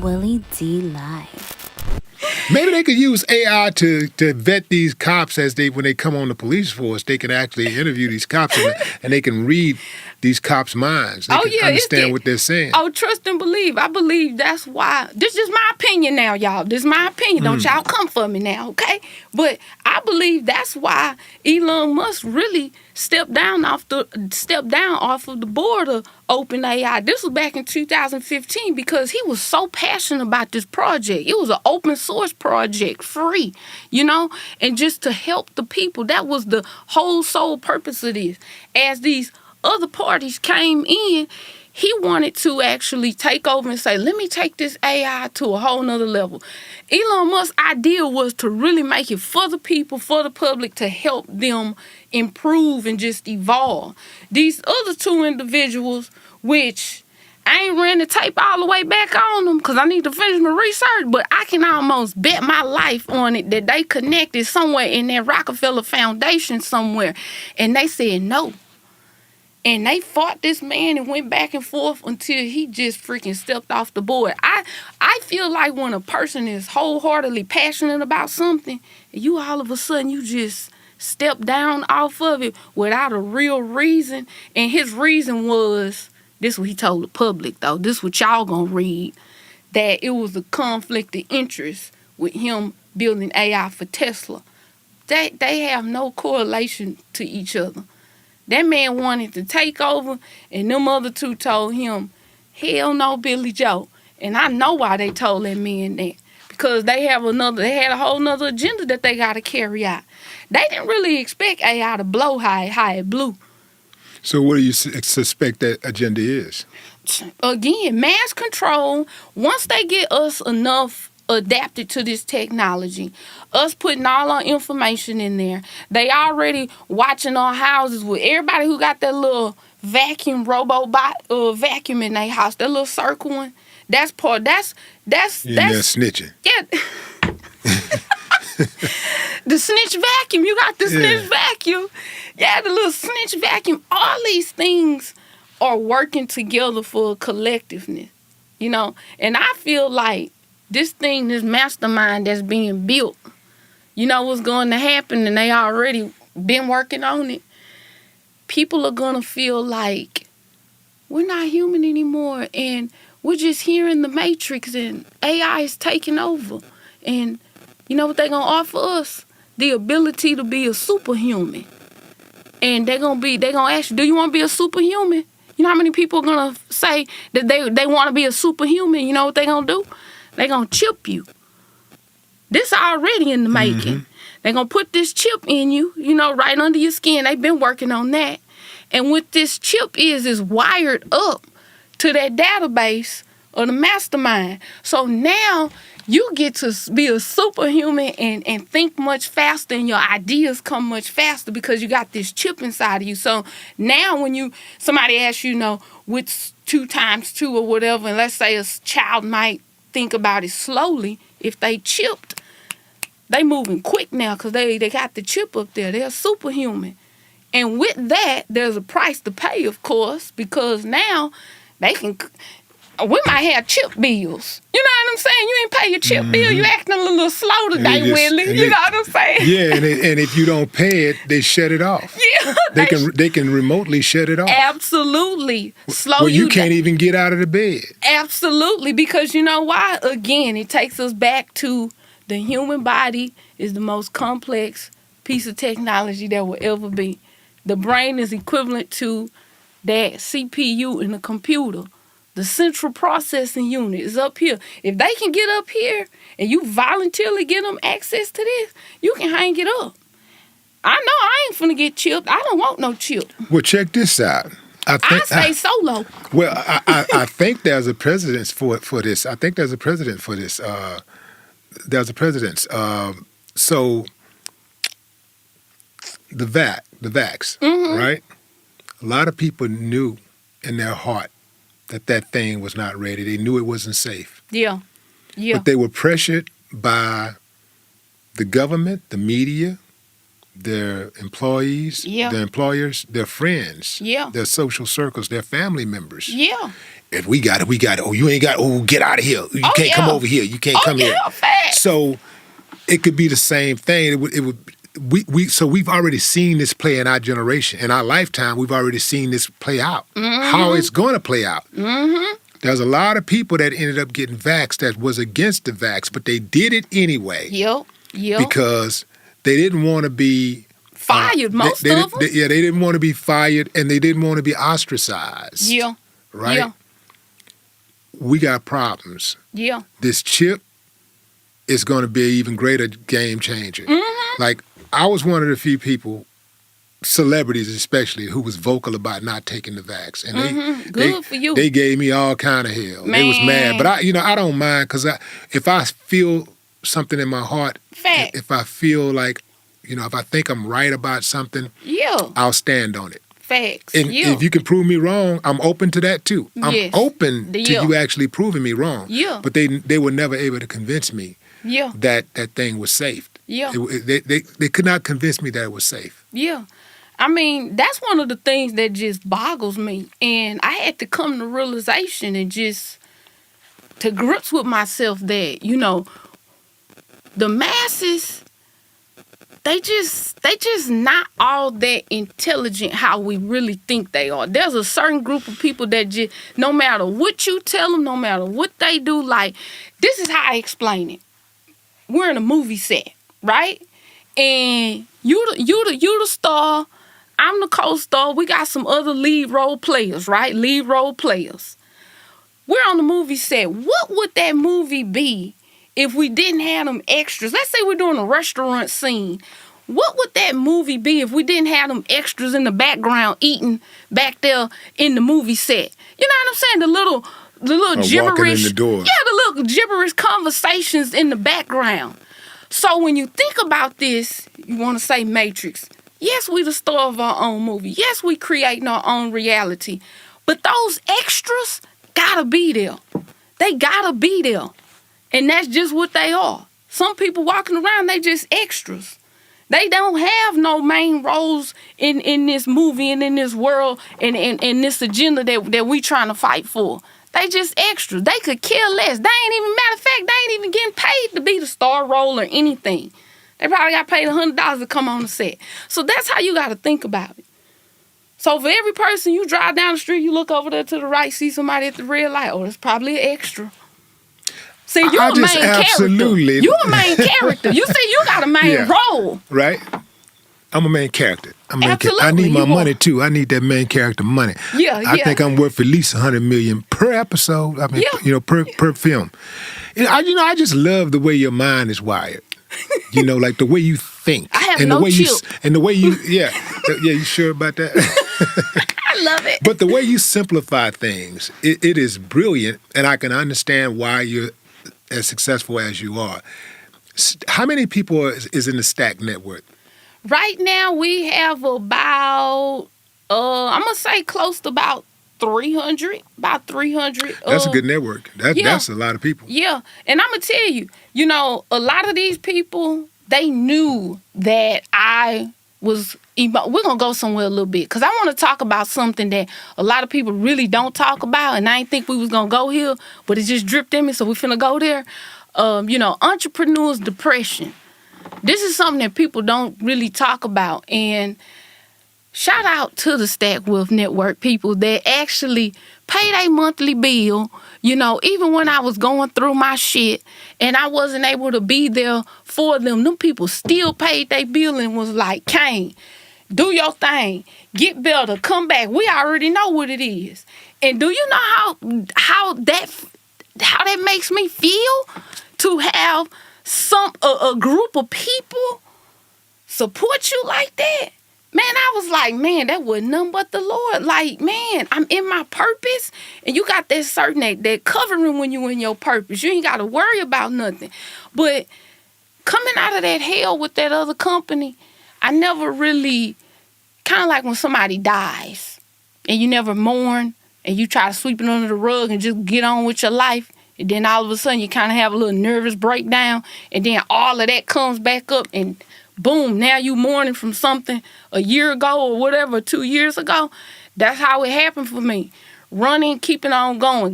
Willie D Live. Maybe they could use AI to vet these cops when they come on the police force. They can actually interview these cops and they can read these cops' minds. They can understand what they're saying. Oh, trust and believe. I believe that's why. This is my opinion now, y'all. This is my opinion. Don't y'all come for me now, okay? But I believe that's why Elon Musk really stepped down off of the board of OpenAI. This was back in 2015 because he was so passionate about this project. It was an open source project, free, and just to help the people. That was the whole sole purpose of this. As these other parties came in, he wanted to actually take over and say, let me take this AI to a whole nother level. Elon Musk's idea was to really make it for the people, for the public, to help them improve and just evolve. These other two individuals, which I ain't ran the tape all the way back on them because I need to finish my research, but I can almost bet my life on it that they connected somewhere in that Rockefeller Foundation somewhere. And they said no. And they fought this man and went back and forth until he just freaking stepped off the board. I feel like when a person is wholeheartedly passionate about something, you all of a sudden you just step down off of it without a real reason. And his reason was, this is what he told the public though, this is what y'all gonna read, that it was a conflict of interest with him building AI for Tesla. They have no correlation to each other. That man wanted to take over, and them other two told him, hell no, Billy Joe. And I know why they told that man that. Because they had a whole nother agenda that they got to carry out. They didn't really expect AI to blow how it blew. So what do you suspect that agenda is? Again, mass control. Once they get us enough adapted to this technology, us putting all our information in there, they already watching our houses with everybody who got that little vacuum robot vacuum in their house, that little circle one. That's snitching. Yeah. The snitch vacuum. You got the snitch vacuum. Yeah, the little snitch vacuum. All these things are working together for collectiveness, And I feel like this mastermind that's being built, what's going to happen, and they already been working on it. People are going to feel like we're not human anymore, and we're just here in the Matrix, and AI is taking over. And you know what they're going to offer us? The ability to be a superhuman. And they're going to ask you, do you want to be a superhuman? You know how many people are going to say that they want to be a superhuman? You know what they're going to do? They're going to chip you. This already in the making. Mm-hmm. They're going to put this chip in you, right under your skin. They've been working on that. And what this chip is wired up to that database of the mastermind. So now you get to be a superhuman and think much faster, and your ideas come much faster because you got this chip inside of you. So now when somebody asks what's 2 times 2 or whatever, and let's say a child might think about it slowly, if they chipped, they moving quick now because they got the chip up there. They're superhuman. And with that, there's a price to pay, of course, because now we might have chip bills. You know what I'm saying? You ain't pay your chip bill. You acting a little slow today, Willie. You know what I'm saying? Yeah, and if you don't pay it, they shut it off. Yeah, they can remotely shut it off. Absolutely. Well, you can't even get out of the bed. Absolutely, because you know why? Again, it takes us back to the human body is the most complex piece of technology there will ever be. The brain is equivalent to that CPU in a computer. The central processing unit is up here. If they can get up here and you voluntarily give them access to this, you can hang it up. I know I ain't finna get chipped. I don't want no chip. Well, check this out. I stay solo. Well, I think there's a precedence for this. I think there's a precedent for this. There's a precedence. So the vax, right? A lot of people knew in their heart that thing was not ready. They knew it wasn't safe. Yeah. But they were pressured by the government, the media, their employees, their employers, their friends, their social circles, their family members. Yeah. If we got it, we got it. Oh, you ain't got it. Oh, get out of here. You can't come over here. You can't come here. Facts. So it could be the same thing. So we've already seen this play in our generation. In our lifetime, we've already seen this play out. How it's going to play out. There's a lot of people that ended up getting vaxxed that was against the vax, but they did it anyway. Because they didn't want to be fired, most of them. They didn't want to be fired, and they didn't want to be ostracized. Right? We got problems. This chip is going to be an even greater game changer. Like, I was one of the few people, celebrities especially, who was vocal about not taking the vax. And Good for you. They gave me all kind of hell. They was mad. But I don't mind, because if I feel something in my heart, if I feel like, if I think I'm right about something, I'll stand on it. Facts. And if you can prove me wrong, I'm open to that too. I'm open to you actually proving me wrong. But they were never able to convince me that thing was safe. They could not convince me that it was safe. I mean, that's one of the things that just boggles me. And I had to come to realization and just to grips with myself that, the masses, they just not all that intelligent how we really think they are. There's a certain group of people that just, no matter what you tell them, no matter what they do, like, this is how I explain it. We're in a movie set, right? And you the star, I'm the co-star. We got some other lead role players, right? Lead role players. We're on the movie set. What would that movie be if we didn't have them extras? Let's say we're doing a restaurant scene. What would that movie be if we didn't have them extras in the background eating back there in the movie set? You know what I'm saying? The little gibberish. In the door. The little gibberish conversations in the background. So when you think about this, you want to say Matrix. Yes, we the star of our own movie. Yes, we creating our own reality. But those extras gotta be there. They gotta be there. And that's just what they are. Some people walking around, they just extras. They don't have no main roles in this movie and in this world and this agenda that we trying to fight for. They just extras. They could care less. They ain't even, matter of fact, they ain't even getting paid to be the star role or anything. They probably got paid $100 to come on the set. So that's how you got to think about it. So for every person you drive down the street, you look over there to the right, see somebody at the red light. Oh, it's probably an extra. See, you a main character. You a main character. You see, you got a main role. Right? I'm a main character. I need my money too. I need that main character money. I think I'm worth at least $100 million per episode. I mean, per film. I just love the way your mind is wired. Like the way you think. I have and no the way chip. And the way you, you sure about that? I love it. But the way you simplify things, it is brilliant, and I can understand why you're as successful as you are. How many people is in the Stack Network? Right now, we have about, I'm going to say close to about 300. About 300. That's a good network. That's a lot of people. Yeah. And I'm going to tell you, a lot of these people, they knew that I was, we're going to go somewhere a little bit, because I want to talk about something that a lot of people really don't talk about, and I didn't think we was going to go here, but it just dripped in me, so we finna go there. Entrepreneur's depression. This is something that people don't really talk about. And shout out to the Stack Wealth Network people that actually pay their monthly bill. Even when I was going through my shit and I wasn't able to be there for them people still paid their bill and was like, Kane, do your thing. Get better. Come back. We already know what it is. And do you know how that makes me feel to have a group of people support you like that? Man, I was like, man, that was nothing but the Lord. Like, man, I'm in my purpose, and you got that certain that covering when you in your purpose. You ain't got to worry about nothing. But coming out of that hell with that other company, I never really, kind of like when somebody dies, and you never mourn, and you try to sweep it under the rug and just get on with your life. And then all of a sudden you kind of have a little nervous breakdown. And then all of that comes back up. And boom, now you mourning from something a year ago or whatever, 2 years ago. That's how it happened for me. Running, keeping on going,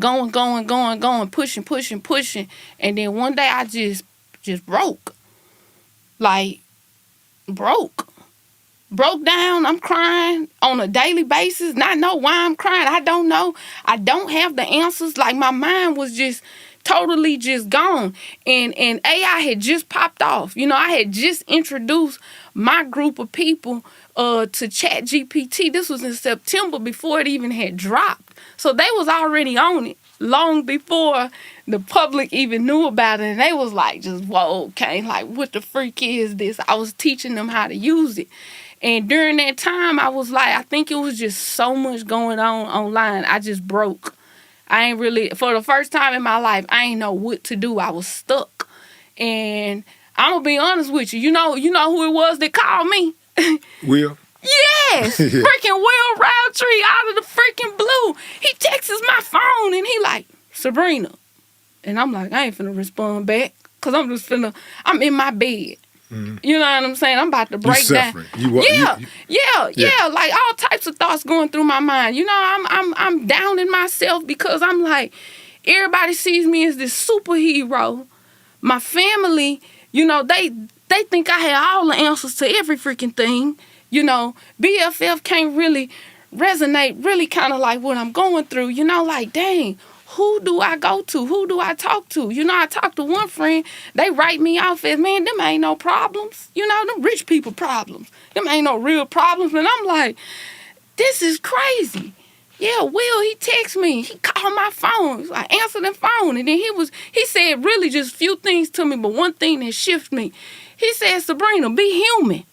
pushing. And then one day I just broke. Like, broke down. I'm crying on a daily basis. Not know why I'm crying. I don't know. I don't have the answers. Like, my mind was just totally just gone. And AI had just popped off. You know, I had just introduced my group of people to ChatGPT. This was in September before it even had dropped. So they was already on it long before the public even knew about it. And they was like, just, whoa, Kane, like, what the freak is this? I was teaching them how to use it. And during that time, I was like, I think it was just so much going on online. I just broke. I ain't really, for the first time in my life, I ain't know what to do. I was stuck. And I'm going to be honest with you. You know who it was that called me? Will? Yes. Freaking Will Roundtree out of the freaking blue. He texts my phone and he like, Sabrina. And I'm like, I ain't finna respond back. Because I'm in my bed. Mm-hmm. You know what I'm saying? I'm about to break down. Yeah. Like all types of thoughts going through my mind. You know, I'm down in myself because I'm like, everybody sees me as this superhero. My family, you know, they think I had all the answers to every freaking thing. You know, BFF can't really resonate really kind of like what I'm going through. You know, like, dang. Who do I go to? Who do I talk to? You know, I talked to one friend. They write me off as, man, them ain't no problems. You know, them rich people problems. Them ain't no real problems. And I'm like, this is crazy. Yeah, Will, he texts me. He called my phone. I answered the phone. And then he said really just few things to me, but one thing that shifted me. He said, Sabrina, be human.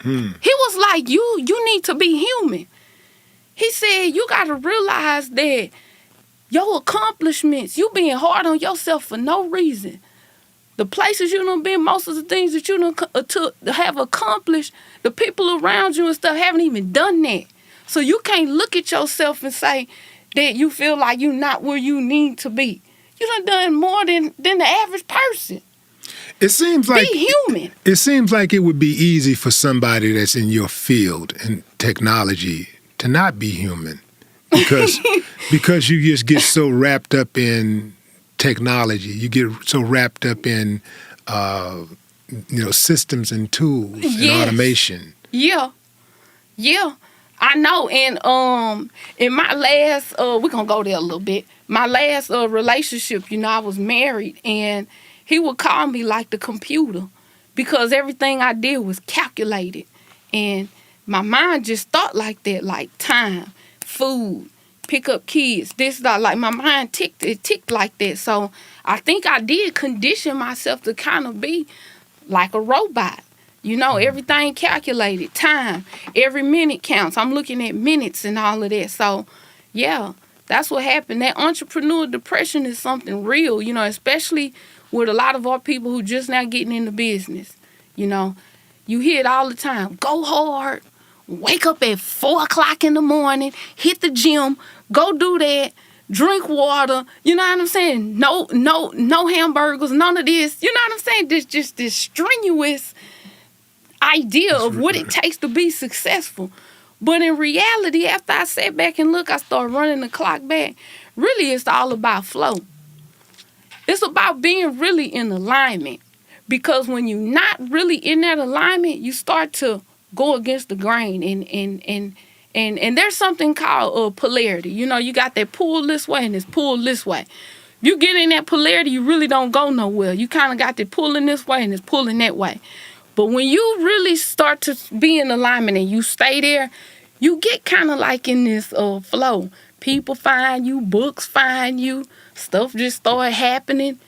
He was like, you need to be human. He said, you got to realize that your accomplishments, you being hard on yourself for no reason. The places you done been, most of the things that you done have accomplished, the people around you and stuff haven't even done that. So you can't look at yourself and say that you feel like you're not where you need to be. You done more than the average person. It seems like be human. It seems like it would be easy for somebody that's in your field in technology to not be human. Because you just get so wrapped up in technology, you get so wrapped up in systems and tools and automation. Yeah, I know. And in my last, we're gonna go there a little bit. My last relationship, you know, I was married, and he would call me like the computer because everything I did was calculated, and my mind just thought like that, like time. Food, pick up kids, this, that, like my mind ticked like that. So I think I did condition myself to kind of be like a robot. You know, everything calculated, time, every minute counts. I'm looking at minutes and all of that. So, yeah, that's what happened. That entrepreneurial depression is something real, you know, especially with a lot of our people who just now getting into business. You know, you hear it all the time. Go hard. Wake up at 4 o'clock in the morning, hit the gym, go do that, drink water, you know what I'm saying? No hamburgers, none of this, you know what I'm saying? This strenuous idea of what it takes to be successful. But in reality, after I sat back and look, I started running the clock back. Really, it's all about flow. It's about being really in alignment. Because when you're not really in that alignment, you start to go against the grain, and there's something called polarity. You know, you got that pull this way and it's pull this way. You get in that polarity, you really don't go nowhere. You kind of got that pulling this way and it's pulling that way. But when you really start to be in alignment and you stay there, you get kind of like in this flow. People find you, books find you, stuff just start happening.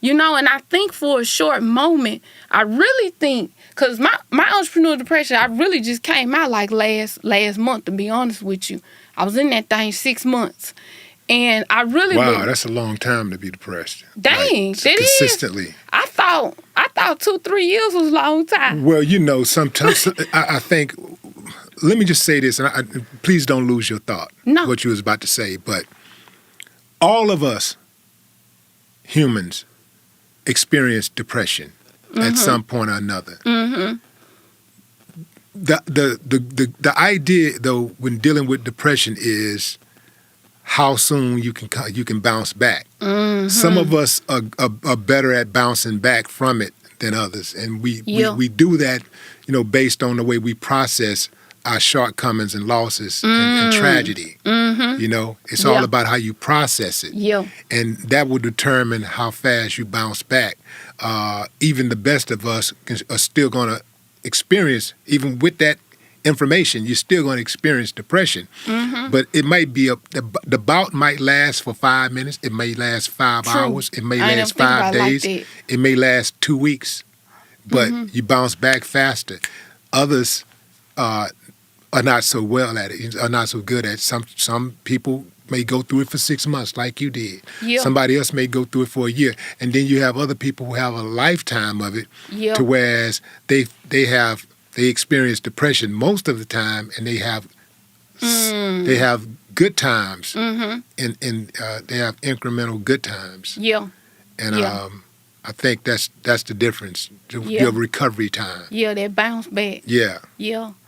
You know, and I think for a short moment, I really think, because my entrepreneurial depression, I really just came out like last month, to be honest with you. I was in that thing 6 months. And I really that's a long time to be depressed. Dang, like, consistently. Is. I thought 2-3 years was a long time. Well, you know, sometimes I think, let me just say this, and please don't lose your thought, what you was about to say, but all of us humans experience depression at some point or another. The idea, though, when dealing with depression is how soon you can bounce back. Some of us are better at bouncing back from it than others, and we do that, based on the way we process our shortcomings and losses and tragedy. It's all about how you process it, and that will determine how fast you bounce back. Even the best of us are still going to experience, even with that information, you're still going to experience depression. But it might be the bout might last for 5 minutes. It may last 5 hours. It may last 5 days. It may last 2 weeks. But you bounce back faster. Others are not so well at it. Are not so good at it. Some people may go through it for 6 months, like you did. Somebody else may go through it for a year, and then you have other people who have a lifetime of it. To whereas they experience depression most of the time, and they have good times, and they have incremental good times. I think that's the difference. Your recovery time. That bounce back. Yeah.